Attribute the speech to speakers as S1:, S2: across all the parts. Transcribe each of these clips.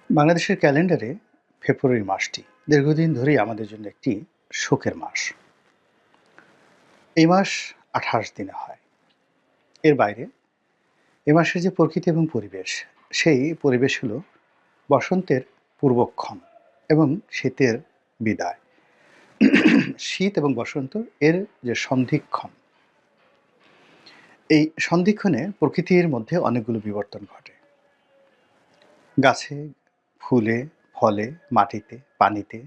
S1: বাংলাদেশের ক্যালেন্ডারে ফেব্রুয়ারি মাসটি দীর্ঘদিন ধরেই আমাদের জন্য একটি শোকের মাস। এই মাস ২৮ দিনে হয়। এর বাইরে এ মাসের যে প্রকৃতি এবং পরিবেশ, সেই পরিবেশ হলো বসন্তের পূর্বক্ষণ এবং শীতের বিদায়। শীত এবং বসন্ত এর যে সন্ধিক্ষণ, এই সন্ধিক্ষণে প্রকৃতির মধ্যে অনেকগুলো বিবর্তন ঘটে। গাছে, ফুলে, ফলে, মাটিতে, পানিতে,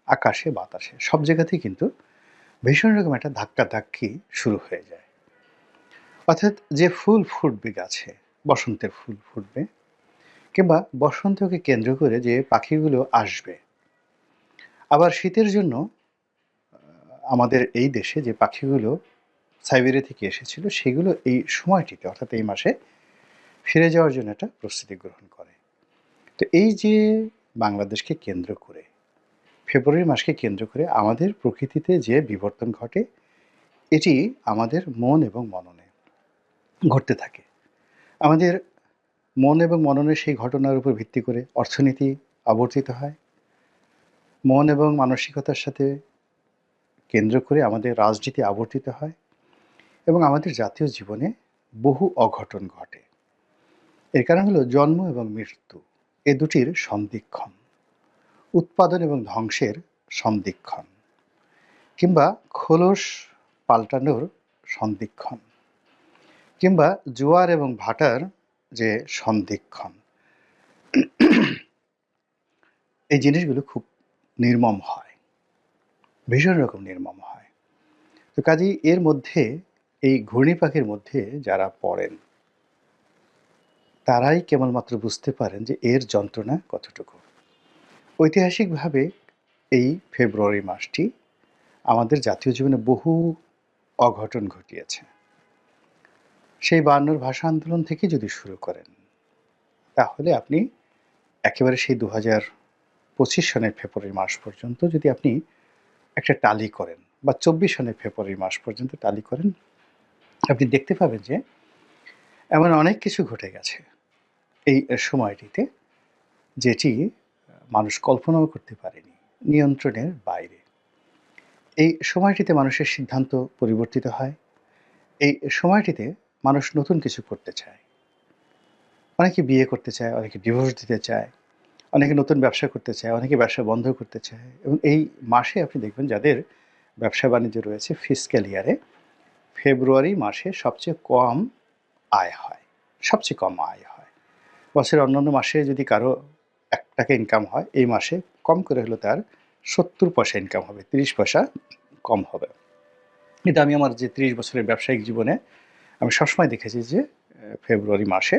S1: আকাশে, বাতাসে সব জায়গাতেই কিন্তু ভীষণ রকম একটা ধাক্কাধাক্কি শুরু হয়ে যায়। অর্থাৎ যে ফুল ফুটবে গাছে, বসন্তের ফুল ফুটবে, কিংবা বসন্তকে কেন্দ্র করে যে পাখিগুলো আসবে। আবার শীতের জন্য আমাদের এই দেশে যে পাখিগুলো সাইবেরিয়া থেকে এসেছিল, সেগুলো এই সময়টিতে অর্থাৎ এই মাসে ফিরে যাওয়ার জন্য একটা প্রস্তুতি গ্রহণ করে। তো এই যে বাংলাদেশকে কেন্দ্র করে, ফেব্রুয়ারি মাসকে কেন্দ্র করে আমাদের প্রকৃতিতে যে বিবর্তন ঘটে, এটি আমাদের মন এবং মননে ঘটতে থাকে। আমাদের মন এবং মননের সেই ঘটনার উপর ভিত্তি করে অর্থনীতি আবর্তিত হয়। মন এবং মানসিকতার সাথে কেন্দ্র করে আমাদের রাজনীতি আবর্তিত হয় এবং আমাদের জাতীয় জীবনে বহু অঘটন ঘটে। এর কারণ হলো জন্ম এবং মৃত্যু এ দুটির সন্ধিক্ষণ, উৎপাদন এবং ধ্বংসের সন্ধিক্ষণ, কিংবা খোলস পাল্টানোর সন্ধিক্ষণ, কিংবা জোয়ার এবং ভাটার যে সন্ধিক্ষণ। এই জিনিসগুলো খুব নির্মম হয়, ভীষণ রকম নির্মম হয়। তো কাজেই এর মধ্যে, এই ঘূর্ণিপাকের মধ্যে যারা পড়েন, তারাই কেবলমাত্র বুঝতে পারেন যে এর যন্ত্রণা কতটুকু। ঐতিহাসিকভাবে এই ফেব্রুয়ারি মাসটি আমাদের জাতীয় জীবনে বহু অঘটন ঘটিয়েছে। সেই ৫২'র ভাষা আন্দোলন থেকে যদি শুরু করেন, তাহলে আপনি একেবারে সেই ২০২৫ সনের ফেব্রুয়ারি মাস পর্যন্ত যদি আপনি একটা টালি করেন, বা ২৪ সনের ফেব্রুয়ারি মাস পর্যন্ত টালি করেন, আপনি দেখতে পাবেন যে এমন অনেক কিছু ঘটে গেছে এই সময়টিতে, যেটি মানুষ কল্পনাও করতে পারেনি, নিয়ন্ত্রণের বাইরে। এই সময়টিতে মানুষের সিদ্ধান্ত পরিবর্তিত হয়। এই সময়টিতে মানুষ নতুন কিছু করতে চায়। অনেকে বিয়ে করতে চায়, অনেকে ডিভোর্স দিতে চায়, অনেকে নতুন ব্যবসা করতে চায়, অনেকে ব্যবসা বন্ধ করতে চায়। এবং এই মাসে আপনি দেখবেন যাদের ব্যবসা বাণিজ্য রয়েছে ফিসক্যাল ইয়ারে, ফেব্রুয়ারি মাসে সবচেয়ে কম আয় হয়, সবচেয়ে কম আয় হয়। বছরের অন্যান্য মাসে যদি কারো ৳১ ইনকাম হয়, এই মাসে কম করে হলেও তার ৭০ পয়সা ইনকাম হবে, ৩০ পয়সা কম হবে। কিন্তু আমি আমার যে ৩০ বছরের ব্যবসায়িক জীবনে আমি সবসময় দেখেছি যে ফেব্রুয়ারি মাসে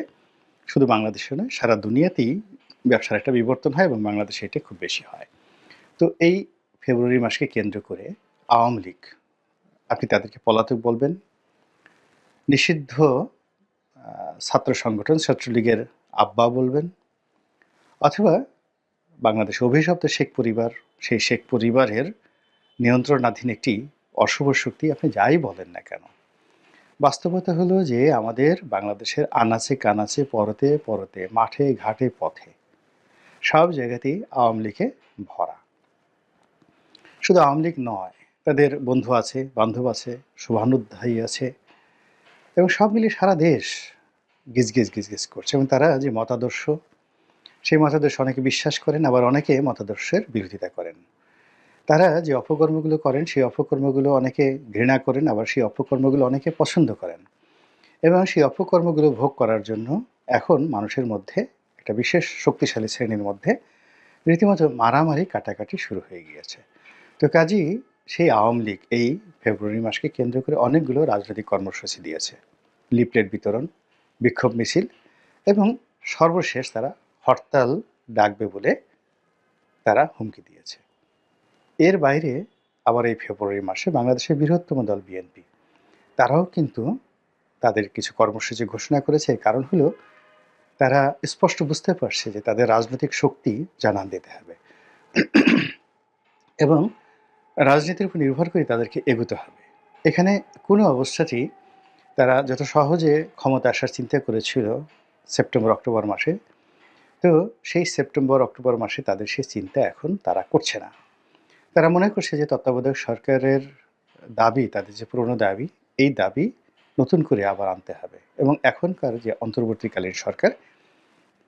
S1: শুধু বাংলাদেশে নয়, সারা দুনিয়াতেই ব্যবসার একটা বিবর্তন হয় এবং বাংলাদেশে এটা খুব বেশি হয়। তো এই ফেব্রুয়ারি মাসকে কেন্দ্র করে আওয়ামী লীগ, আপনি তাদেরকে পলাতক বলবেন, নিষিদ্ধ ছাত্র সংগঠন ছাত্রলীগের আব্বা বলবেন, অথবা বাংলাদেশে অভিশপ্ত শেখ পরিবার, সেই শেখ পরিবারের নিয়ন্ত্রণাধীন একটি অশুভ শক্তি, আপনি যাই বলেন না কেন। বাস্তবতা হলো যে আমাদের বাংলাদেশের আনাচে কানাচে, পরতে পরতে, মাঠে ঘাটে পথে সব জায়গাতেই আওয়ামী লীগে ভরা। শুধু আওয়ামী লীগ নয়, তাদের বন্ধু আছে, বান্ধব আছে, শুভানুধ্যায়ী আছে, এবং সব মিলিয়ে সারা দেশ গিজগিজ গিজগিজ করছে। এবং তারা যে মতাদর্শ, সেই মতাদর্শ অনেকে বিশ্বাস করেন, আবার অনেকে মতাদর্শের বিরোধিতা করেন। তারা যে অপকর্মগুলো করেন, সেই অপকর্মগুলো অনেকে ঘৃণা করেন, আবার সেই অপকর্মগুলো অনেকে পছন্দ করেন। এবং সেই অপকর্মগুলো ভোগ করার জন্য এখন মানুষের মধ্যে, একটা বিশেষ শক্তিশালী শ্রেণীর মধ্যে রীতিমতো মারামারি কাটাকাটি শুরু হয়ে গিয়েছে। তো কাজেই সেই আওয়ামী লীগ এই ফেব্রুয়ারি মাসকে কেন্দ্র করে অনেকগুলো রাজনৈতিক কর্মসূচি দিয়েছে। লিফলেট বিতরণ, বিক্ষোভ মিছিল, এবং সর্বশেষ তারা হরতাল ডাকবে বলে তারা হুমকি দিয়েছে। এর বাইরে আবার এই ফেব্রুয়ারি মাসে বাংলাদেশের বৃহত্তম দল বিএনপি, তারাও কিন্তু তাদের কিছু কর্মসূচি ঘোষণা করেছে। কারণ হলো তারা স্পষ্ট বুঝতে পারছে যে তাদের রাজনৈতিক শক্তি জানান দিতে হবে এবং রাজনীতির উপর নির্ভর করে তাদেরকে এগোতে হবে। এখানে কোনো অবস্থাতেই তারা যত সহজে ক্ষমতা আসার চিন্তা করেছিল সেপ্টেম্বর অক্টোবর মাসে, তো তো সেই সেপ্টেম্বর, অক্টোবর মাসে তাদের সেই চিন্তা এখন তারা করছে না। তারা মনে করছে যে তত্ত্বাবধায়ক সরকারের দাবি, তাদের যে পুরনো দাবি, এই দাবি নতুন করে আবার আনতে হবে এবং এখনকার যে অন্তর্বর্তীকালীন সরকার,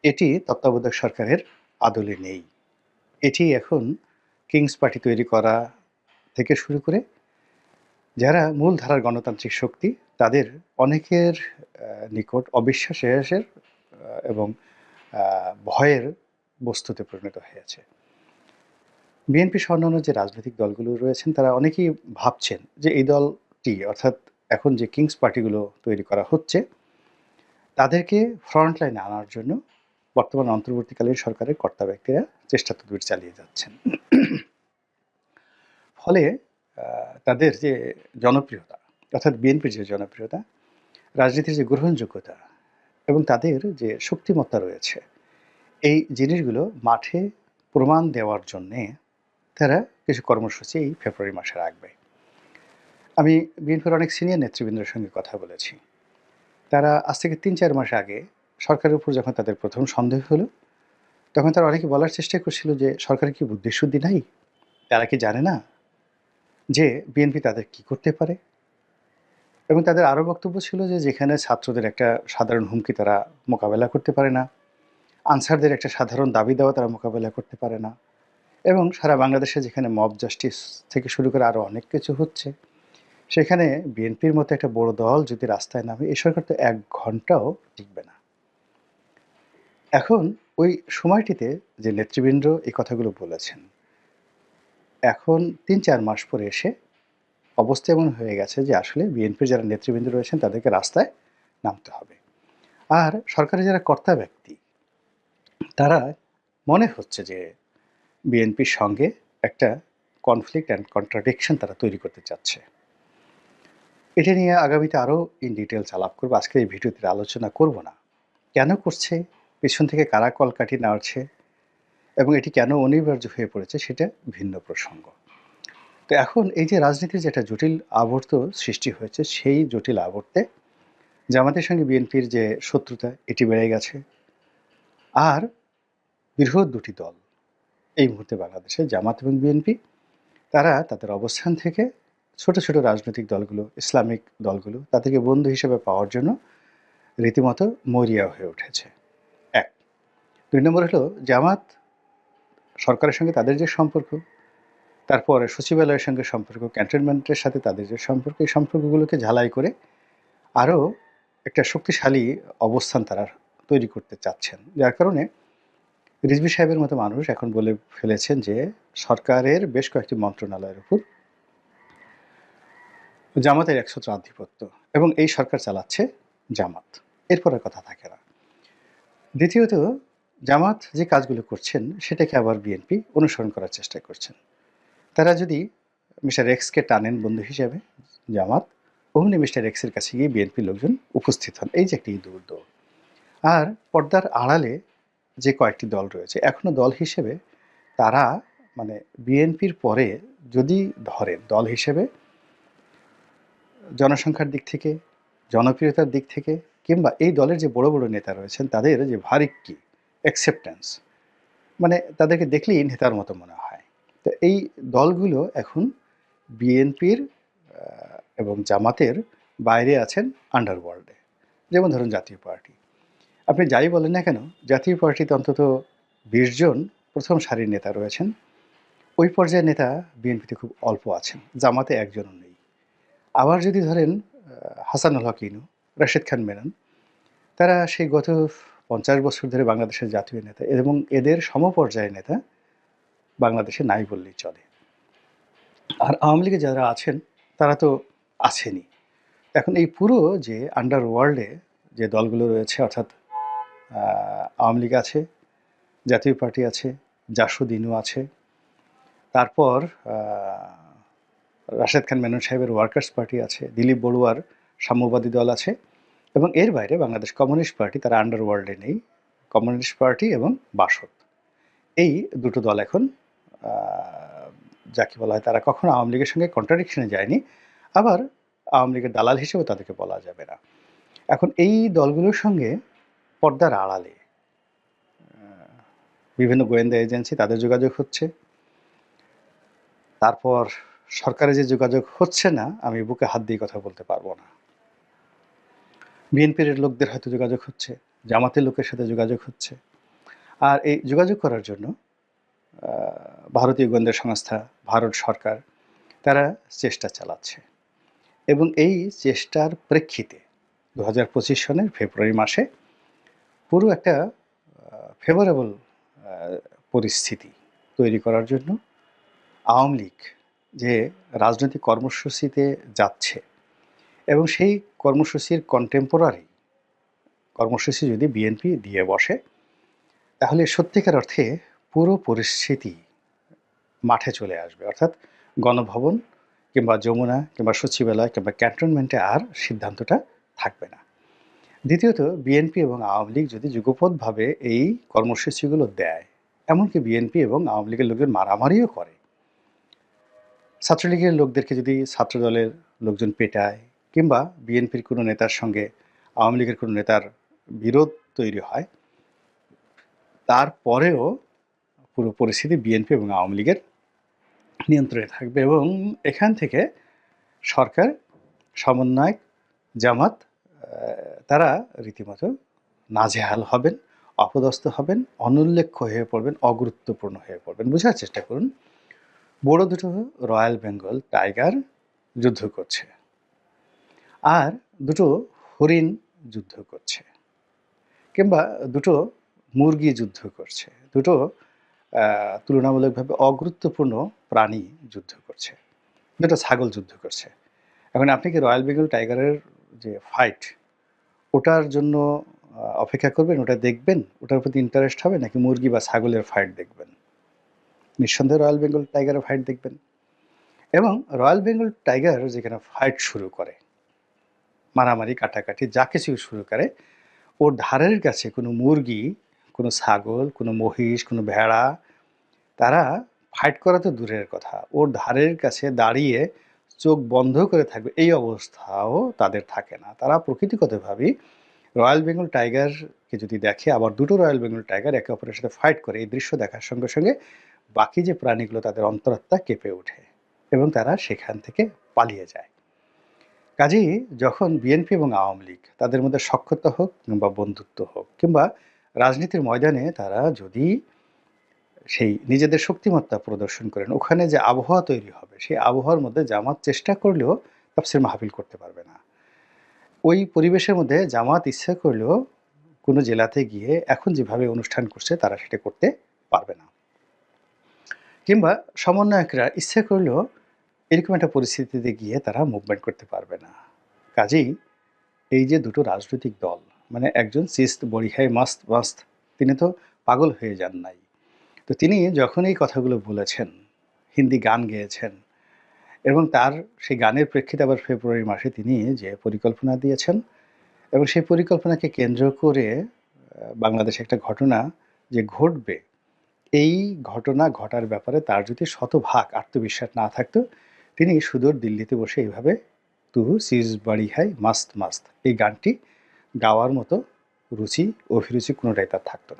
S1: এটি তত্ত্বাবধায়ক সরকারের আদলে নেই। এটি এখন কিংস পার্টি তৈরি করা থেকে শুরু করে যারা মূলধারার গণতান্ত্রিক শক্তি, তাদের অনেকের নিকট অবিশ্বাসের এবং ভয়ের বস্তুতে পরিণত হয়েছে। বিএনপি সহ অন্যান্য যে রাজনৈতিক দলগুলো রয়েছেন, তারা অনেকেই ভাবছেন যে এই দলটি, অর্থাৎ এখন যে কিংস পার্টিগুলো তৈরি করা হচ্ছে, তাদেরকে ফ্রন্ট লাইনে আনার জন্য বর্তমান অন্তর্বর্তীকালীন সরকারের কর্তা ব্যক্তিরা চেষ্টা তদবির চালিয়ে যাচ্ছেন। ফলে তাদের যে জনপ্রিয়তা, অর্থাৎ বিএনপির যে জনপ্রিয়তা, রাজনীতির যে গ্রহণযোগ্যতা এবং তাদের যে শক্তিমত্তা রয়েছে, এই জিনিসগুলো মাঠে প্রমাণ দেওয়ার জন্যে তারা কিছু কর্মসূচি এই ফেব্রুয়ারি মাসে রাখবে। আমি বিএনপির অনেক সিনিয়র নেতৃবৃন্দের সঙ্গে কথা বলেছি। তারা আজ থেকে ৩-৪ মাস আগে সরকারের উপর যখন তাদের প্রথম সন্দেহ হলো, তখন তারা অনেকে বলার চেষ্টা করছিল যে সরকারের কি বুদ্ধিশুদ্ধি নাই? তারা কি জানে না যে বিএনপি তাদের কি করতে পারে? এবং তাদের আরও বক্তব্য ছিল যে যেখানে ছাত্রদের একটা সাধারণ হুমকি তারা মোকাবেলা করতে পারে না, আনসারদের একটা সাধারণ দাবি দেওয়া তারা মোকাবেলা করতে পারে না, এবং সারা বাংলাদেশে যেখানে মব জাস্টিস থেকে শুরু করে আরও অনেক কিছু হচ্ছে, সেখানে বিএনপির মতো একটা বড় দল যদি রাস্তায় নামে, এই সরকার তো ১ ঘন্টাও টিকবে না। এখন ওই সময়টিতে যে নেতৃবৃন্দ এই কথাগুলো বলেছেন, এখন ৩-৪ মাস পরে এসে অবস্থা এমন হয়ে গেছে যে আসলে বিএনপির যারা নেতৃবৃন্দ রয়েছেন তাদেরকে রাস্তায় নামতে হবে। আর সরকারের যারা কর্তা ব্যক্তি, তারা মনে হচ্ছে যে বিএনপির সঙ্গে একটা কনফ্লিক্ট অ্যান্ড কন্ট্রাডিকশন তারা তৈরি করতে চাচ্ছে। এটা নিয়ে আগামীতে আরও ইন ডিটেইলস আলাপ করব। আজকের এই ভিডিওতে আলোচনা করব না। কেন করছে, পেছন থেকে কারা কলকাঠি নাড়ছে এবং এটি কেন অনিবার্য হয়ে পড়েছে, সেটা ভিন্ন প্রসঙ্গ। তো এখন এই যে রাজনীতির যে একটা জটিল আবর্ত সৃষ্টি হয়েছে, সেই জটিল আবর্তে জামাতের সঙ্গে বিএনপির যে শত্রুতা, এটি বেড়ে গেছে। আর বৃহৎ দুটি দল এই মুহূর্তে বাংলাদেশে, জামাত এবং বিএনপি, তারা তাদের অবস্থান থেকে ছোট ছোট রাজনৈতিক দলগুলো, ইসলামিক দলগুলো, তাদেরকে বন্ধু হিসেবে পাওয়ার জন্য রীতিমতো মরিয়া হয়ে উঠেছে। ১। ২ নম্বর হলো জামাত সরকারের সঙ্গে তাদের যে সম্পর্ক, তারপরে সচিবালয়ের সঙ্গে সম্পর্ক, ক্যান্টনমেন্টের সাথে তাদের যে সম্পর্ক, এই সম্পর্কগুলোকে ঝালাই করে আরও একটা শক্তিশালী অবস্থান তারা তৈরি করতে চাচ্ছেন। যার কারণে রিজভী সাহেবের মতো মানুষ এখন বলে ফেলেছেন যে সরকারের বেশ কয়েকটি মন্ত্রণালয়ের উপর জামাতের একছত্র আধিপত্য এবং এই সরকার চালাচ্ছে জামাত। এরপর আর কথা থাকে না। দ্বিতীয়ত, জামাত যে কাজগুলো করছেন সেটাকে আবার বিএনপি অনুসরণ করার চেষ্টা করছেন। তারা যদি মিস্টার এক্সকে টানেন বন্ধু হিসেবে জামাত, অমনি মিস্টার এক্সের কাছে গিয়ে বিএনপির লোকজন উপস্থিত হন। এই যে একটি দৌড়। আর পর্দার আড়ালে যে কয়েকটি দল রয়েছে, এখনও দল হিসেবে তারা, মানে বিএনপির পরে যদি ধরেন দল হিসেবে জনসংখ্যার দিক থেকে, জনপ্রিয়তার দিক থেকে, কিংবা এই দলের যে বড় বড় নেতা রয়েছেন তাদের যে ভারিক্কি, অ্যাকসেপ্টেন্স, মানে তাদেরকে দেখলেই নেতার মতো মনে হয়। তো এই দলগুলো এখন বিএনপির এবং জামাতের বাইরে আছেন আন্ডারওয়ার্ল্ডে। যেমন ধরুন জাতীয় পার্টি। আপনি যাই বলেন না কেন, জাতীয় পার্টিতে অন্তত ২০ জন প্রথম সারির নেতা রয়েছেন। ওই পর্যায়ের নেতা বিএনপিতে খুব অল্প আছেন, জামাতে একজনও নেই। আবার যদি ধরেন হাসানুল হক ইনু, রাশেদ খান মেনন, তারা সেই গত ৫০ বছর ধরে বাংলাদেশের জাতীয় নেতা এবং এদের সমপর্যায়ের নেতা বাংলাদেশে নাই বললেই চলে। আর আওয়ামী লীগে যারা আছেন তারা তো আছেনই। এখন এই পুরো যে আন্ডারওয়ার্ল্ডে যে দলগুলো রয়েছে, অর্থাৎ আওয়ামী লীগ আছে, জাতীয় পার্টি আছে, জাসদ ইনু আছে, তারপর রাশেদ খান মেনন সাহেবের ওয়ার্কার্স পার্টি আছে, দিলীপ বড়ুয়ার সাম্যবাদী দল আছে, এবং এর বাইরে বাংলাদেশ কমিউনিস্ট পার্টি, তারা আন্ডারওয়ার্ল্ডে নেই। কমিউনিস্ট পার্টি এবং বাসদ, এই দুটো দল এখন যাকে বলা হয়, তারা কখনো আওয়ামী লীগের সঙ্গে কন্ট্রাডিকশনে যায়নি, আবার আওয়ামী লীগের দালাল হিসেবে তাদেরকে বলা যাবে না। এখন এই দলগুলোর সঙ্গে পর্দার আড়ালে বিভিন্ন গোয়েন্দা এজেন্সি তাদের যোগাযোগ হচ্ছে। তারপর সরকারের যে যোগাযোগ হচ্ছে না, আমি বুকে হাত দিয়ে কথা বলতে পারবো না। বিএনপির লোকদের হয়তো যোগাযোগ হচ্ছে, জামাতের লোকের সাথে যোগাযোগ হচ্ছে। আর এই যোগাযোগ করার জন্য ভারতীয় গোয়েন্দা সংস্থা, ভারত সরকার তারা চেষ্টা চালাচ্ছে। এবং এই চেষ্টার প্রেক্ষিতে ২০২৫ সনের ফেব্রুয়ারি মাসে পুরো একটা ফেভারেবল পরিস্থিতি তৈরি করার জন্য আওয়ামী লীগ যে রাজনৈতিক কর্মসূচিতে যাচ্ছে এবং সেই কর্মসূচির কন্টেম্পোরারি কর্মসূচি যদি বিএনপি দিয়ে বসে, তাহলে সত্যিকার অর্থে পুরো পরিস্থিতি মাঠে চলে আসবে। অর্থাৎ গণভবন কিংবা যমুনা কিংবা সচিবালয় কিংবা ক্যান্টনমেন্টে আর সিদ্ধান্তটা থাকবে না। দ্বিতীয়ত, বিএনপি এবং আওয়ামী লীগ যদি যুগপৎভাবে এই কর্মসূচিগুলো দেয়, এমনকি বিএনপি এবং আওয়ামী লীগের লোকজন মারামারিও করে, ছাত্রলীগের লোকদেরকে যদি ছাত্রদলের লোকজন পেটায় কিংবা বিএনপির কোনো নেতার সঙ্গে আওয়ামী লীগের কোনো নেতার বিরোধ তৈরি হয়, তারপরেও পুরো পরিস্থিতি বিএনপি এবং আওয়ামী লীগের নিয়ন্ত্রণে থাকবে এবং এখান থেকে সরকার, সমন্বয়ক, জামাত তারা রীতিমতো নাজেহাল হবেন, অপদস্থ হবেন, অনুল্লেখ্য হয়ে পড়বেন, অগুরুত্বপূর্ণ হয়ে পড়বেন। বোঝার চেষ্টা করুন, বড় দুটো রয়্যাল বেঙ্গল টাইগার যুদ্ধ করছে আর দুটো হরিণ যুদ্ধ করছে কিংবা দুটো মুরগি যুদ্ধ করছে, দুটো তুলনামূলকভাবে অগুরুত্বপূর্ণ প্রাণী যুদ্ধ করছে, দুটো ছাগল যুদ্ধ করছে। এখন আপনি কি রয়্যাল বেঙ্গল টাইগারের যে ফাইট, ওটার জন্য অপেক্ষা করবেন, ওটা দেখবেন, ওটার প্রতি ইন্টারেস্ট হবে, নাকি মুরগি বা ছাগলের ফাইট দেখবেন? নিঃসন্দেহে রয়্যাল বেঙ্গল টাইগারের ফাইট দেখবেন। এবং রয়্যাল বেঙ্গল টাইগার যেখানে ফাইট শুরু করে, মারামারি কাটাকাটি যা কিছু শুরু করে, ওর ধারের কাছে কোনো মুরগি, কোনো ছাগল, কোনো মহিষ, কোনো ভেড়া, তারা ফাইট করা তো দূরের কথা, ওর ধারের কাছে দাঁড়িয়ে চোখ বন্ধ করে থাকবে এই অবস্থাও তাদের থাকে না। তারা প্রকৃতিগতভাবেই রয়্যাল বেঙ্গল টাইগারকে যদি দেখে, আবার দুটো রয়্যাল বেঙ্গল টাইগার একে অপরের সাথে ফাইট করে, এই দৃশ্য দেখার সঙ্গে সঙ্গে বাকি যে প্রাণীগুলো তাদের অন্তরাত্মা কেঁপে ওঠে এবং তারা সেখান থেকে পালিয়ে যায়। কাজেই যখন বিএনপি এবং আওয়ামী লীগ তাদের মধ্যে সখ্যতা হোক কিংবা বন্ধুত্ব হোক কিংবা রাজনীতির ময়দানে তারা যদি সেই নিজেদের শক্তিমত্তা প্রদর্শন করেন, ওখানে যে আবহাওয়া তৈরি হবে, সেই আবহাওয়ার মধ্যে জামাত চেষ্টা করলেও তাফসীর মাহফিল করতে পারবে না। ওই পরিবেশের মধ্যে জামাত ইচ্ছা করলেও কোনো জেলাতে গিয়ে এখন যেভাবে অনুষ্ঠান করছে তারা সেটা করতে পারবে না, কিংবা সমন্বয়করা ইচ্ছে করলেও এরকম একটা পরিস্থিতিতে গিয়ে তারা মুভমেন্ট করতে পারবে না। কাজেই এই যে দুটো রাজনৈতিক দল, মানে একজন চিস্ত বড়ি খাই মাস্ত মাস্ত, তিনি তো পাগল হয়ে যান নাই। তো তিনি যখন এই কথাগুলো বলেছেন, হিন্দি গান গেয়েছেন এবং তার সেই গানের প্রেক্ষিতে আবার ফেব্রুয়ারি মাসে তিনি যে পরিকল্পনা দিয়েছেন এবং সেই পরিকল্পনাকে কেন্দ্র করে বাংলাদেশে একটা ঘটনা যে ঘটবে, এই ঘটনা ঘটার ব্যাপারে তার যদি শতভাগ আত্মবিশ্বাস না থাকতো, তিনি সুদূর দিল্লিতে বসে এইভাবে তু সিজ বাড়ি হাই মাস্ত মাস্ত এই গানটি গাওয়ার মতো রুচি, অভিরুচি কোনোটাই তার থাকতো না।